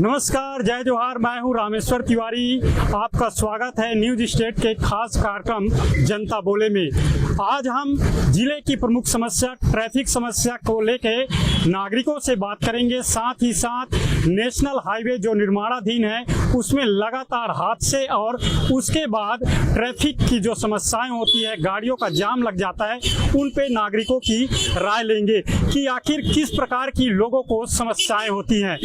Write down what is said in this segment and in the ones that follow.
नमस्कार, जय जोहार। मैं हूं रामेश्वर तिवारी। आपका स्वागत है न्यूज स्टेट के खास कार्यक्रम जनता बोले में। आज हम जिले की प्रमुख समस्या ट्रैफिक समस्या को लेके नागरिकों से बात करेंगे। साथ ही साथ नेशनल हाईवे जो निर्माणाधीन है उसमें लगातार हादसे और उसके बाद ट्रैफिक की जो समस्याएं होती है, गाड़ियों का जाम लग जाता है, उन पे नागरिकों की राय लेंगे कि आखिर किस प्रकार की लोगों को समस्याएं होती हैं।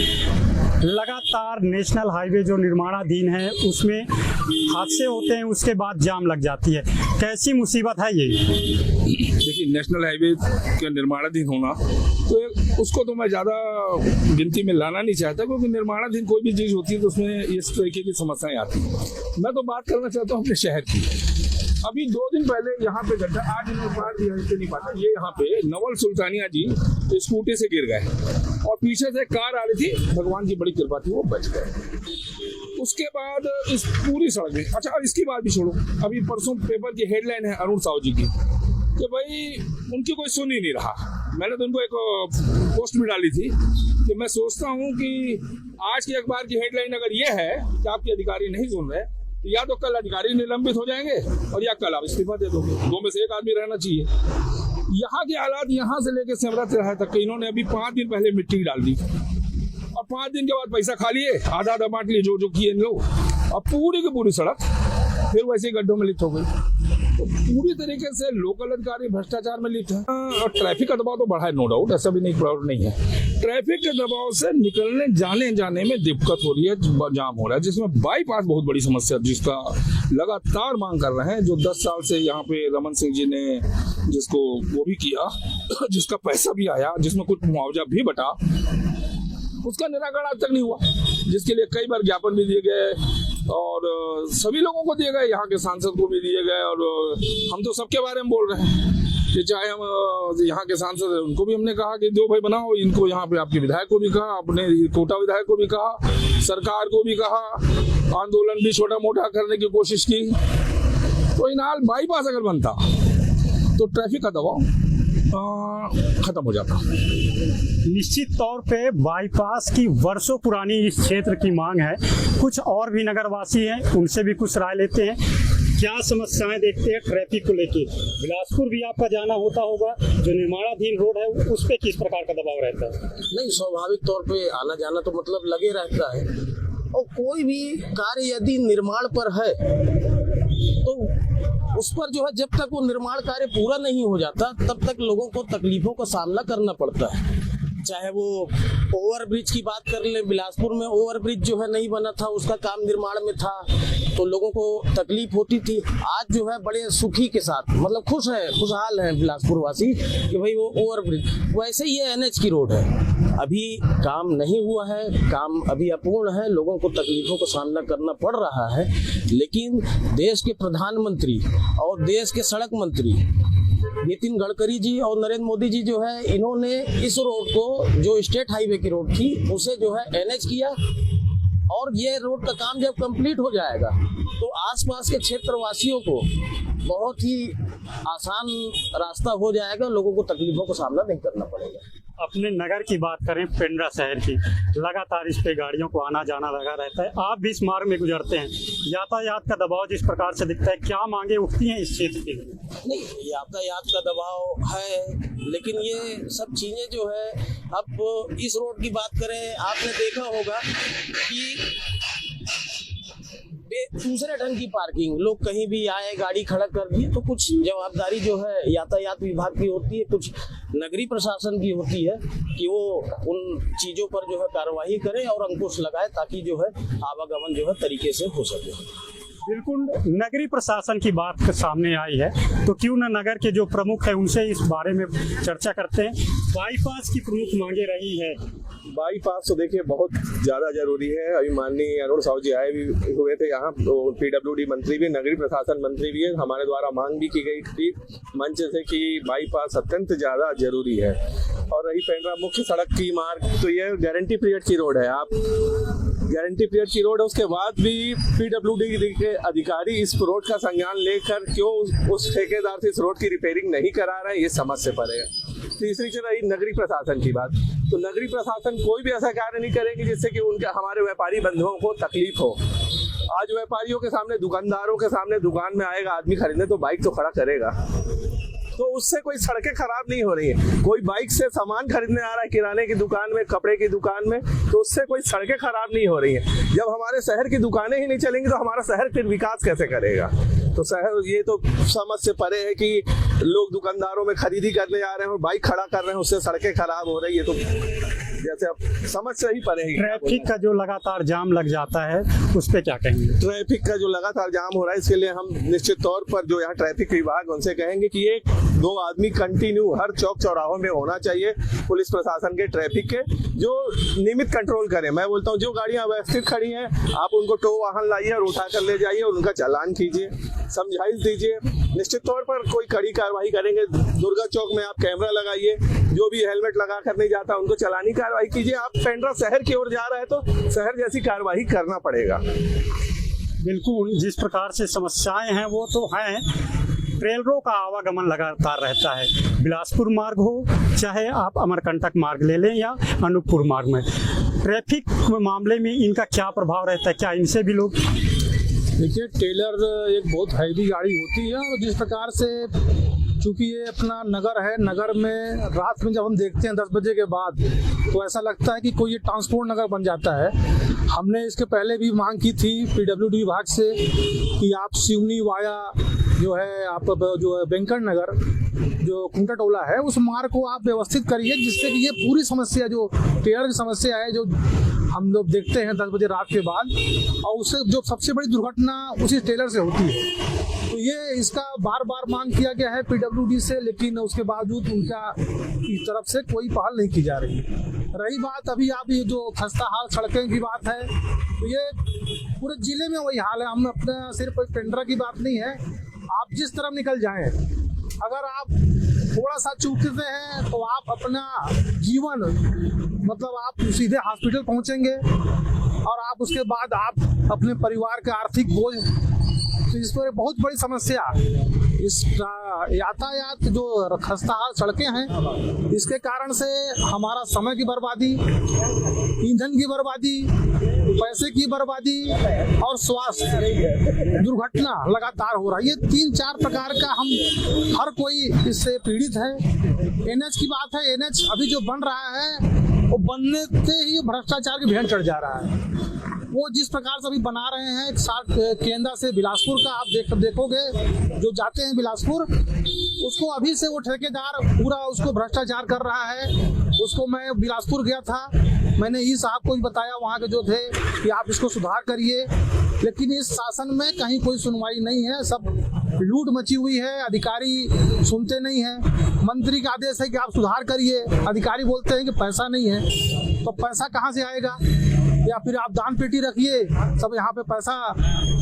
लगातार नेशनल हाईवे जो निर्माणाधीन है उसमें हादसे होते हैं, उसके बाद जाम लग जाती है। कैसी मुसीबत है ये? देखिए, नेशनल हाईवे का निर्माणाधीन होना तो उसको तो मैं ज़्यादा गिनती में लाना नहीं चाहता, क्योंकि निर्माणाधीन कोई भी चीज़ होती है तो उसमें इस तरीके की समस्याएं आती हैं। मैं तो बात करना चाहता हूँ अपने शहर की। अभी 2 दिन पहले यहाँ पे गड्ढा, आज इन्होंने बार नहीं पाता, ये यहाँ पे नवल सुल्तानिया जी स्कूटी से गिर गए और पीछे से कार आ रही थी, भगवान की बड़ी कृपा थी, वो बच गए। उसके बाद इस पूरी सड़क में, अच्छा इसकी बात भी छोड़ो, अभी परसों पेपर की हेडलाइन है अरुण साहू जी की कि भाई उनकी कोई सुन ही नहीं रहा। मैंने तो उनको एक पोस्ट भी डाली थी कि मैं सोचता हूँ कि आज के अखबार की हेडलाइन अगर ये है कि आपके अधिकारी नहीं सुन रहे, तो या तो कल अधिकारी निलंबित हो जाएंगे और या कल आप इस्तीफा दे दोगे। 2 में से एक आदमी रहना चाहिए। यहाँ के हालात, यहाँ से लेकर सिमरा तिराहा तक इन्होंने अभी 5 दिन पहले मिट्टी डाल दी और 5 दिन के बाद पैसा खा लिए, आधा आधा बांट लिए जो किए लोग। अब पूरी की पूरी सड़क फिर वैसे गड्ढों में लिप्त हो गई। तो पूरी तरीके से लोकल अधिकारी भ्रष्टाचार में लिप्त है। और ट्रैफिक का दबाव तो बढ़ा है, नो डाउट, ऐसा भी नहीं है। ट्रैफिक के दबाव से निकलने जाने में दिक्कत हो रही है, जाम हो रहा है, जिसमें बाईपास बहुत बड़ी समस्या जिसका लगातार मांग कर रहे हैं। जो 10 साल से यहाँ पे रमन सिंह जी ने जिसको वो भी किया, जिसका पैसा भी आया, जिसमें कुछ मुआवजा भी बटा, उसका निराकरण आज तक नहीं हुआ, जिसके लिए कई बार ज्ञापन भी दिए गए और सभी लोगों को दिए गए, यहाँ के सांसद को भी दिए गए। और हम तो सबके बारे में बोल रहे हैं कि चाहे हम यहाँ के सांसद हैं, उनको भी हमने कहा कि दो भाई बनाओ इनको। यहाँ पे आपके विधायक को भी कहा, अपने कोटा विधायक को भी कहा, सरकार को भी कहा, आंदोलन भी छोटा मोटा करने की कोशिश की। तो इनाल बाईपास अगर बनता तो ट्रैफिक का दबाव खत्म हो जाता। निश्चित तौर पे बाईपास की वर्षों पुरानी इस क्षेत्र की मांग है। कुछ और भी नगरवासी हैं, उनसे भी कुछ राय लेते हैं। क्या समस्याएं देखते हैं ट्रैफिक को लेके? बिलासपुर भी आपका जाना होता होगा, जो निर्माणाधीन रोड है उस पे किस प्रकार का दबाव रहता है? नहीं, स्वाभाविक तौर पे आना जाना तो मतलब लगे रहता है। और कोई भी कार्य यदि निर्माण पर है तो उस पर जो है, जब तक वो निर्माण कार्य पूरा नहीं हो जाता तब तक लोगों को तकलीफों का सामना करना पड़ता है। चाहे वो ओवरब्रिज की बात कर ले, बिलासपुर में ओवरब्रिज जो है नहीं बना था, उसका काम निर्माण में था तो लोगों को तकलीफ होती थी। आज जो है बड़े सुखी के साथ, मतलब खुशहाल है बिलासपुर वासी कि भाई वो ओवरब्रिज। वैसे ये NH की रोड है, अभी काम नहीं हुआ है, काम अभी अपूर्ण है, लोगों को तकलीफों का सामना करना पड़ रहा है। लेकिन देश के प्रधानमंत्री और देश के सड़क मंत्री नितिन गडकरी जी और नरेंद्र मोदी जी जो है, इन्होंने इस रोड को, जो स्टेट हाईवे की रोड थी, उसे जो है NH किया। और ये रोड का काम जब कंप्लीट हो जाएगा तो आसपास के क्षेत्र वासियों को बहुत ही आसान रास्ता हो जाएगा, लोगों को तकलीफों का सामना नहीं करना पड़ेगा। अपने नगर की बात करें, पेंड्रा शहर की, लगातार इस पे गाड़ियों को आना जाना लगा रहता है। आप भी इस मार्ग में गुजरते हैं, यातायात का दबाव जिस प्रकार से दिखता है, क्या मांगे उठती हैं इस क्षेत्र के लिए? नहीं, यातायात का दबाव है, लेकिन ये सब चीजें जो है, अब इस रोड की बात करें, आपने देखा होगा कि दूसरे ढंग की पार्किंग, लोग कहीं भी आए गाड़ी खड़ा कर दी, तो कुछ जवाबदारी जो है यातायात विभाग की होती है, कुछ नगरीय प्रशासन की होती है कि वो उन चीजों पर जो है कार्रवाई करे और अंकुश लगाए, ताकि जो है आवागमन जो है तरीके से हो सके। बिल्कुल, नगरीय प्रशासन की बात सामने आई है तो क्यों न नगर के जो प्रमुख है उनसे इस बारे में चर्चा करते हैं। बाईपास की प्रमुख मांगे रही है। बाईपास तो देखिए बहुत ज़्यादा जरूरी है। अभी माननीय अरुण साहू जी आए भी हुए थे यहाँ, PWD मंत्री भी, नगरीय प्रशासन मंत्री भी है। हमारे द्वारा मांग भी की गई थी मंच से कि बाईपास अत्यंत ज़्यादा जरूरी है। और रही पेंड्रा मुख्य सड़क की मार्ग, तो ये गारंटी पीरियड की रोड है। आप गारंटी पीरियड की रोड है, उसके बाद भी PWD के अधिकारी इस रोड का संज्ञान लेकर क्यों उस ठेकेदार से इस रोड की रिपेयरिंग नहीं करा रहे हैं, ये समझ से परे है। तीसरी चीज रही नगरीय प्रशासन की बात। तो नगरीय प्रशासन कोई भी ऐसा कार्य नहीं करेगी जिससे कि उनके हमारे व्यापारी बंधुओं को तकलीफ हो। आज व्यापारियों के सामने, दुकानदारों के सामने दुकान में आएगा आदमी खरीदने तो बाइक तो खड़ा करेगा, तो उससे कोई सड़कें खराब नहीं हो रही है। कोई बाइक से सामान खरीदने आ रहा है किराने की दुकान में, कपड़े की दुकान में, तो उससे कोई सड़कें खराब नहीं हो रही है। जब हमारे शहर की दुकानें ही नहीं चलेंगी तो हमारा शहर फिर विकास कैसे करेगा? तो शहर, ये तो समझ से परे है कि लोग दुकानदारों में खरीदी करने जा रहे हैं और बाइक खड़ा कर रहे हैं, उससे सड़कें खराब हो रही है। तो जैसे अब समझ से ही परे है। ट्रैफिक का जो लगातार जाम लग जाता है उस पे क्या कहेंगे? ट्रैफिक का जो लगातार जाम हो रहा है, इसके लिए हम निश्चित तौर पर जो यहाँ ट्रैफिक विभाग उनसे कहेंगे कि एक दो आदमी कंटिन्यू हर चौक चौराहों में होना चाहिए पुलिस प्रशासन के, ट्रैफिक के, जो नियमित कंट्रोल करें। मैं बोलता हूँ जो गाड़ियाँ व्यवस्थित खड़ी हैं आप उनको टो वाहन लाइए और उठा कर ले जाइए और उनका चालान कीजिए, समझाइश दीजिए। निश्चित तौर पर कोई कड़ी कार्रवाई करेंगे। दुर्गा चौक में आप कैमरा लगाइए, जो भी हेलमेट लगा कर नहीं जाता उनको चालानी कार्रवाई कीजिए। आप पेंड्रा शहर की ओर जा रहे हैं तो शहर जैसी कार्रवाई करना पड़ेगा। बिल्कुल, जिस प्रकार से समस्याएं हैं वो तो हैं। ट्रेलरों का आवागमन लगातार रहता है, बिलासपुर मार्ग हो चाहे आप अमरकंटक मार्ग ले लें या अनूपपुर मार्ग में। ट्रैफिक मामले में इनका क्या प्रभाव रहता है? क्या इनसे भी लोग? देखिए, ट्रेलर एक बहुत हैवी गाड़ी होती है और जिस प्रकार से चूँकि ये अपना नगर है, नगर में रात में जब हम देखते हैं 10 बजे के बाद तो ऐसा लगता है कि कोई ये ट्रांसपोर्ट नगर बन जाता है। हमने इसके पहले भी मांग की थी पीडब्ल्यूडी विभाग से कि आप सिवनी वाया जो है आप जो है वेंकट नगर जो कुंटा टोला है उस मार्ग को आप व्यवस्थित करिए, जिससे कि ये पूरी समस्या जो ट्रेलर की समस्या है जो हम लोग देखते हैं 10 बजे रात के बाद, और उससे जो सबसे बड़ी दुर्घटना उसी ट्रेलर से होती है। तो ये इसका बार बार मांग किया गया है पीडब्ल्यूडी से, लेकिन उसके बावजूद उनका की तरफ से कोई पहल नहीं की जा रही। रही बात अभी आप ये जो खस्ता हाल सड़कें की बात है, तो ये पूरे जिले में वही हाल है। हम अपना सिर्फ पेंड्रा की बात नहीं है, आप जिस तरफ निकल जाएं, अगर आप थोड़ा सा चूकते हैं तो आप अपना जीवन मतलब आप सीधे हॉस्पिटल पहुंचेंगे और आप उसके बाद आप अपने परिवार का आर्थिक बोझ, तो इस पर बहुत बड़ी समस्या इस यातायात जो खस्ता हाल सड़कें हैं, इसके कारण से हमारा समय की बर्बादी, ईंधन की बर्बादी, पैसे की बर्बादी और स्वास्थ्य दुर्घटना लगातार हो रहा है। ये 3-4 प्रकार का हम हर कोई इससे पीड़ित है। एनएच की बात है, एनएच अभी जो बन रहा है वो बनने से ही भ्रष्टाचार की भेंट चढ़ जा रहा है। वो जिस प्रकार से अभी बना रहे हैं केंद्र से बिलासपुर का, आप देखोगे जो जाते हैं बिलासपुर, उसको अभी से वो ठेकेदार पूरा उसको भ्रष्टाचार कर रहा है। उसको मैं बिलासपुर गया था, मैंने ई साहब को भी बताया वहाँ के जो थे कि आप इसको सुधार करिए, लेकिन इस शासन में कहीं कोई सुनवाई नहीं है। सब लूट मची हुई है, अधिकारी सुनते नहीं हैं। मंत्री का आदेश है कि आप सुधार करिए, अधिकारी बोलते हैं कि पैसा नहीं है, तो पैसा कहाँ से आएगा? या फिर आप दान पेटी रखिए, सब यहाँ पे पैसा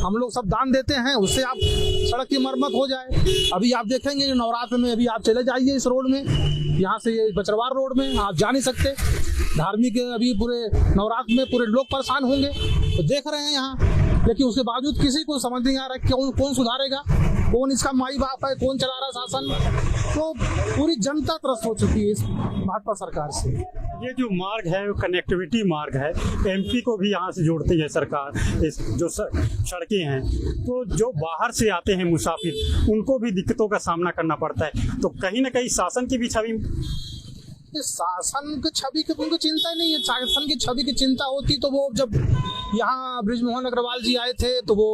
हम लोग सब दान देते हैं, उससे आप सड़क की मरम्मत हो जाए। अभी आप देखेंगे नवरात्र में अभी आप चले जाइए इस रोड में, यहाँ से ये बचरवार रोड में आप जा नहीं सकते। धार्मिक अभी पूरे नवरात्र में पूरे लोग परेशान होंगे, तो देख रहे हैं यहाँ, लेकिन उसके बावजूद किसी को समझ नहीं आ रहा है कौन सुधारेगा, कौन इसका माई बाप है, कौन चला रहा शासन। तो पूरी जनता त्रस्त हो चुकी है इस भाजपा सरकार से। ये जो मार्ग है वो कनेक्टिविटी मार्ग है, एमपी को भी यहाँ से जोड़ती है सरकार। इस जो सड़कें हैं, तो जो बाहर से आते हैं मुसाफिर उनको भी दिक्कतों का सामना करना पड़ता है। तो कहीं ना कहीं शासन की भी छवि, शासन की छवि की उनको चिंता ही नहीं है। शासन की छवि की चिंता होती तो वो जब यहाँ बृजमोहन अग्रवाल जी आए थे तो वो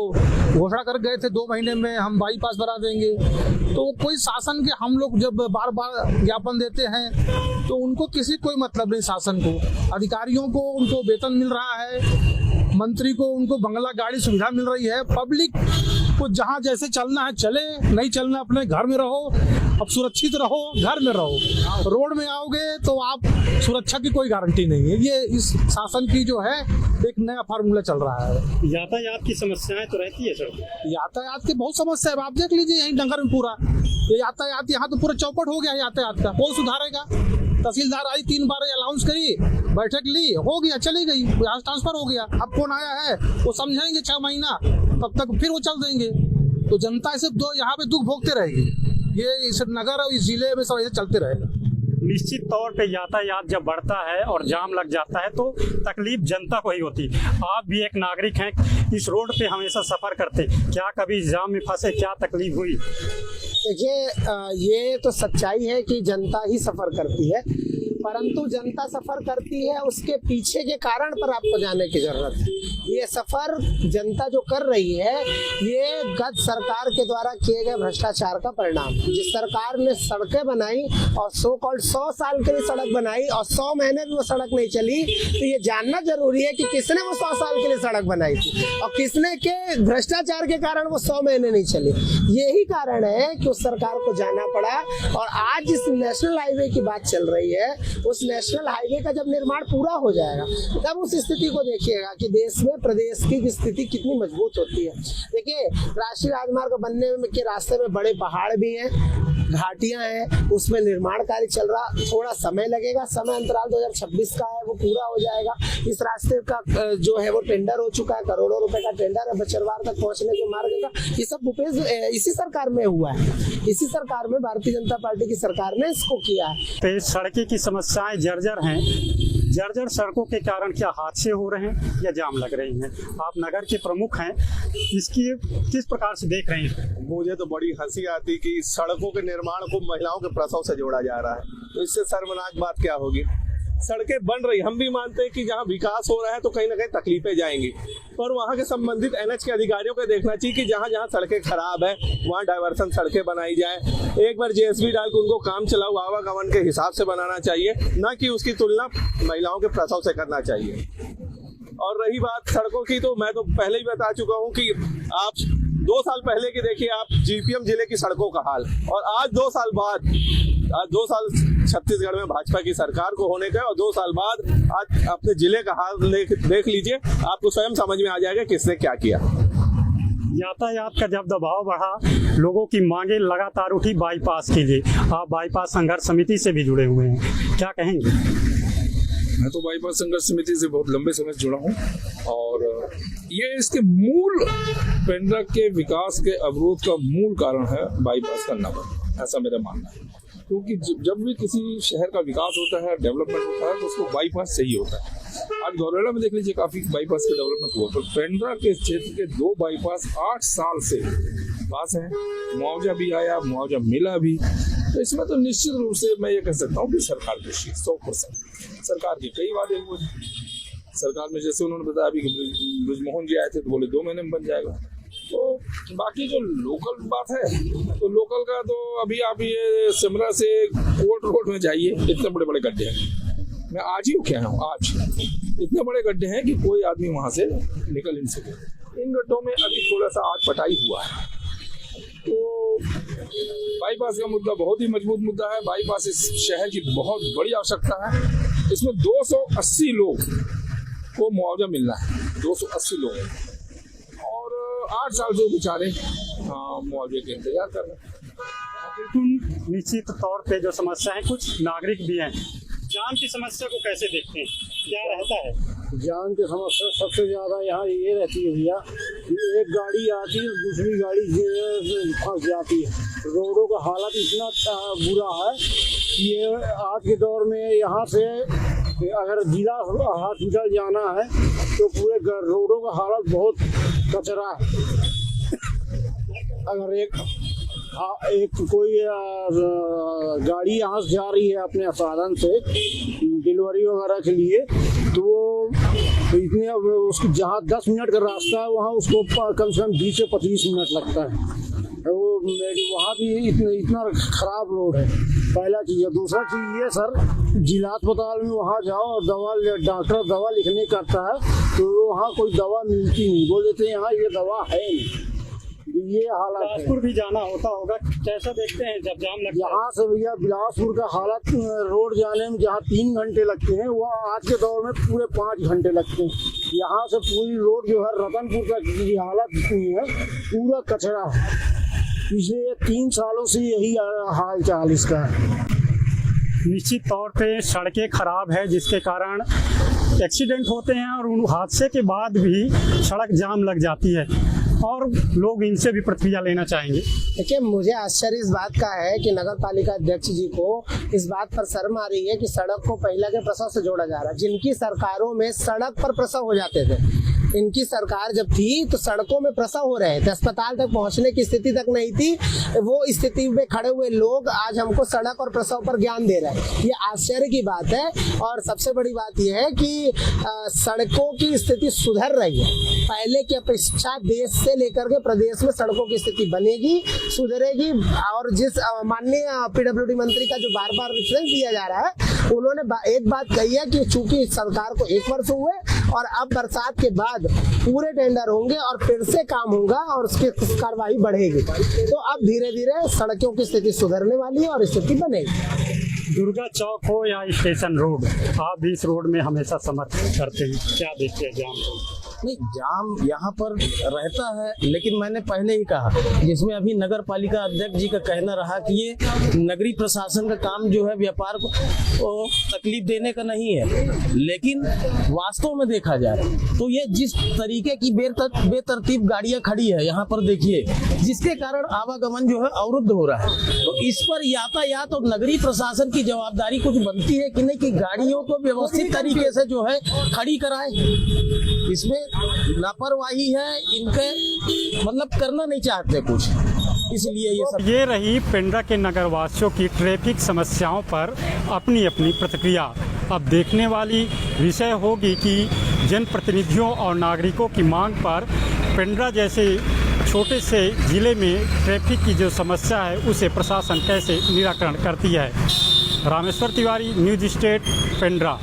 घोषणा कर गए थे 2 महीने में हम बाईपास बना देंगे। तो कोई शासन के हम लोग जब बार बार ज्ञापन देते हैं तो उनको किसी कोई मतलब नहीं। शासन को, अधिकारियों को उनको वेतन मिल रहा है, मंत्री को उनको बंगला गाड़ी सुविधा मिल रही है, पब्लिक को जहाँ जैसे चलना है चले, नहीं चलना अपने घर में रहो, अब सुरक्षित रहो, घर में रहो। रोड में आओगे तो आप सुरक्षा की कोई गारंटी नहीं है। ये इस शासन की जो है एक नया फार्मूला चल रहा है। यातायात की समस्याएं तो रहती है सर, यातायात की बहुत समस्या है। आप देख लीजिए यहीं नगर में पूरा ये यातायात, यहाँ तो पूरा चौपट हो गया है यातायात का। कौन सुधारेगा? तहसीलदार आई 3 बार अनाउंस करी, बैठक ली, हो गया, चली गई, यहाँ ट्रांसफर हो गया। अब कौन आया है वो समझाएंगे 6 महीना, तब तक फिर वो चल देंगे। तो जनता ऐसे यहाँ पे दुख भोगते रहेगी। ये इस नगर और इस जिले में सब ऐसे चलते रहेगा। निश्चित तौर पे यातायात जब बढ़ता है और जाम लग जाता है तो तकलीफ जनता को ही होती। आप भी एक नागरिक हैं, इस रोड पे हमेशा सफ़र करते, क्या कभी जाम में फंसे, क्या तकलीफ हुई? देखिए, ये तो सच्चाई है कि जनता ही सफर करती है, परंतु जनता सफर करती है उसके पीछे के कारण पर आपको जानने की जरूरत है। ये सफर जनता जो कर रही है ये गत सरकार के द्वारा किए गए भ्रष्टाचार का परिणाम। जिस सरकार ने सड़कें बनाई और सो कॉल्ड 100 साल के लिए सड़क बनाई और 100 महीने भी वो सड़क नहीं चली, तो ये जानना जरूरी है कि किसने वो 100 साल के लिए सड़क बनाई थी और किसने के भ्रष्टाचार के कारण वो 100 महीने नहीं चली। यही कारण है कि उस सरकार को जाना पड़ा। और आज जिस नेशनल हाईवे की बात चल रही है, उस नेशनल हाईवे का जब निर्माण पूरा हो जाएगा तब उस स्थिति को देखिएगा कि देश में प्रदेश की स्थिति कितनी मजबूत होती है। देखिए, राष्ट्रीय राजमार्ग बनने के रास्ते में बड़े पहाड़ भी हैं, घाटियां हैं, उसमें निर्माण कार्य चल रहा, थोड़ा समय लगेगा। समय अंतराल 2026 का है, वो पूरा हो जाएगा। इस रास्ते का जो है वो टेंडर हो चुका है, करोड़ों रुपए का टेंडर है बचरवार तक पहुंचने के मार्ग का। ये सब भूपेश इसी सरकार में हुआ है, इसी सरकार में भारतीय जनता पार्टी की सरकार ने इसको किया है। सड़कें की समस्याएं जर्जर हैं, जर्जर सड़कों के कारण क्या हादसे हो रहे हैं या जाम लग रही हैं? आप नगर के प्रमुख हैं, इसकी किस प्रकार से देख रहे हैं? मुझे तो बड़ी हंसी आती कि सड़कों के निर्माण को महिलाओं के प्रसव से जोड़ा जा रहा है, तो इससे शर्मनाक बात क्या होगी। सड़कें बन रही, हम भी मानते हैं कि जहाँ विकास हो रहा है तो कहीं ना कहीं तकलीफें जाएंगी, पर वहाँ के संबंधित एनएच के अधिकारियों को देखना चाहिए कि जहाँ जहाँ सड़कें खराब है वहाँ डायवर्सन सड़कें बनाई जाए। एक बार जेएसबी डाल के उनको काम चलाऊ आवागमन के हिसाब से बनाना चाहिए, न कि उसकी तुलना महिलाओं के प्रसव से करना चाहिए। और रही बात सड़कों की, तो मैं तो पहले ही बता चुका हूँ कि आप 2 साल पहले की देखिए आप जीपीएम जिले की सड़कों का हाल, और आज 2 साल बाद, आज 2 साल छत्तीसगढ़ में भाजपा की सरकार को होने का, और 2 साल बाद आज अपने जिले का हाल देख लीजिए, आपको स्वयं समझ में आ जाएगा किसने क्या किया। यातायात का जब दबाव बढ़ा, लोगों की मांगे लगातार उठी बाईपास के लिए। आप बाईपास संघर्ष समिति से भी जुड़े हुए हैं, क्या कहेंगे? मैं तो बाईपास संघर्ष समिति से बहुत लंबे समय से जुड़ा हूँ, और ये इसके मूल पेंड्रा के विकास के अवरोध का मूल कारण है बाईपास का न बनना, ऐसा मेरा मानना है। क्योंकि जब भी किसी शहर का विकास होता है, डेवलपमेंट होता है, तो उसको बाईपास चाहिए होता है। आज गौरेला में देख लीजिए काफी बाईपास का डेवलपमेंट हुआ, तो पेंड्रा के क्षेत्र के 2 बाईपास 8 साल से पास हैं, मुआवजा भी आया, मुआवजा मिला भी। तो इसमें तो निश्चित रूप से मैं ये कह सकता हूँ कि सरकार की 100% सरकार के कई वादे हुए। सरकार में जैसे उन्होंने बताया अभी ब्रिजमोहन जी आए थे तो बोले 2 महीने में बन जाएगा। तो बाकी जो लोकल बात है, तो लोकल का तो अभी आप ये सिमरा से कोर्ट रोड में जाइए, इतने बड़े बड़े गड्ढे हैं। मैं आज ही क्या हूँ, आज इतने बड़े गड्ढे हैं कि कोई आदमी वहाँ से निकल नहीं सके। इन गड्ढों में अभी थोड़ा सा आज पटाई हुआ है। तो बाईपास का मुद्दा बहुत ही मजबूत मुद्दा है। बाईपास इस शहर की बहुत बड़ी आवश्यकता है। इसमें 280 लोग को मुआवजा मिलना है, 280 लोग, और 8 साल से बेचारे मुआवजे के इंतजार कर रहे हैं। बिल्कुल निश्चित तौर पे जो समस्या है, कुछ नागरिक भी हैं, जाम की समस्या को कैसे देखते हैं, क्या रहता है? जाम की समस्या सबसे ज़्यादा यहाँ ये रहती है भैया कि एक गाड़ी आती है, दूसरी गाड़ी फंस जाती है। रोडों का हालत इतना बुरा है कि ये आज के दौर में यहाँ से अगर जिला हॉस्पिटल जाना है तो पूरे रोडों का हालत बहुत कचरा है। अगर एक कोई गाड़ी यहाँ से जा रही है अपने साधन से डिलीवरी वगैरह के लिए, तो वो इतने उसको जहाँ 10 मिनट का रास्ता है वहाँ उसको कम से कम 20 से 25 मिनट लगता है। वो वहाँ भी इतना खराब रोड है, पहला चीज़ है। दूसरा चीज़ ये सर, जिला अस्पताल में वहाँ जाओ और डॉक्टर दवा लिखने करता है तो वहाँ कोई दवा मिलती नहीं, बोल देते हैं यहाँ ये दवा है नहीं। ये हालत है। बिलासपुर भी जाना होता होगा, कैसा देखते हैं जब जाम लगता है? यहाँ से भैया बिलासपुर का हालत, रोड जाने में जहाँ 3 घंटे लगते हैं वहाँ आज के दौर में पूरे 5 घंटे लगते हैं। यहाँ से पूरी रोड जो है रतनपुर तक की हालत इतनी है, पूरा कचरा है। पिछले 3 सालों से यही हाल चाल इसका है। निश्चित तौर पे सड़कें खराब है जिसके कारण एक्सीडेंट होते हैं और उन हादसे के बाद भी सड़क जाम लग जाती है। और लोग इनसे भी प्रतिक्रिया लेना चाहेंगे। देखिए, मुझे आश्चर्य इस बात का है कि नगर पालिका अध्यक्ष जी को इस बात पर शर्म आ रही है कि सड़क को महिला के प्रसव से जोड़ा जा रहा है। जिनकी सरकारों में सड़क पर प्रसव हो जाते थे, इनकी सरकार जब थी तो सड़कों में प्रसव हो रहे थे, अस्पताल तक पहुंचने की स्थिति तक नहीं थी। वो स्थिति में खड़े हुए लोग आज हमको सड़क और प्रसव पर ज्ञान दे रहे हैं। ये आश्चर्य की बात है। और सबसे बड़ी बात यह है कि सड़कों की स्थिति सुधर रही है। पहले की अपेक्षा देश से लेकर के प्रदेश में सड़कों की स्थिति बनेगी, सुधरेगी। और जिस माननीय पीडब्ल्यूडी मंत्री का जो बार बार रेफरेंस दिया जा रहा है, उन्होंने एक बात कही है कि चूंकि सरकार को 1 वर्ष हुए और अब बरसात के बाद पूरे टेंडर होंगे और फिर से काम होगा और उसकी कार्रवाई बढ़ेगी, तो अब धीरे धीरे सड़कों की स्थिति सुधरने वाली है और स्थिति बनेगी। दुर्गा चौक हो या स्टेशन रोड, आप भी इस रोड में हमेशा समर्थन करते हैं, क्या देखते हैं जाम को? नहीं, जाम यहाँ पर रहता है, लेकिन मैंने पहले ही कहा, जिसमें अभी नगर पालिका अध्यक्ष जी का कहना रहा कि ये नगरीय प्रशासन का काम जो है व्यापार को तकलीफ देने का नहीं है, लेकिन वास्तव में देखा जाए तो ये जिस तरीके की बेतरतीब गाड़ियां खड़ी है यहाँ पर देखिए, जिसके कारण आवागमन जो है अवरुद्ध हो रहा है, तो इस पर यातायात और नगरीय प्रशासन की जवाबदारी कुछ बनती है कि नहीं कि गाड़ियों को व्यवस्थित तरीके से जो है खड़ी कराए। इसमें लापरवाही है, इनके मतलब करना नहीं चाहते कुछ, इसलिए ये सब। ये रही पेंड्रा के नगरवासियों की ट्रैफिक समस्याओं पर अपनी अपनी प्रतिक्रिया। अब देखने वाली विषय होगी कि जनप्रतिनिधियों और नागरिकों की मांग पर पेंड्रा जैसे छोटे से जिले में ट्रैफिक की जो समस्या है उसे प्रशासन कैसे निराकरण करती है। Rameshwar Tiwari, news state, Pendra.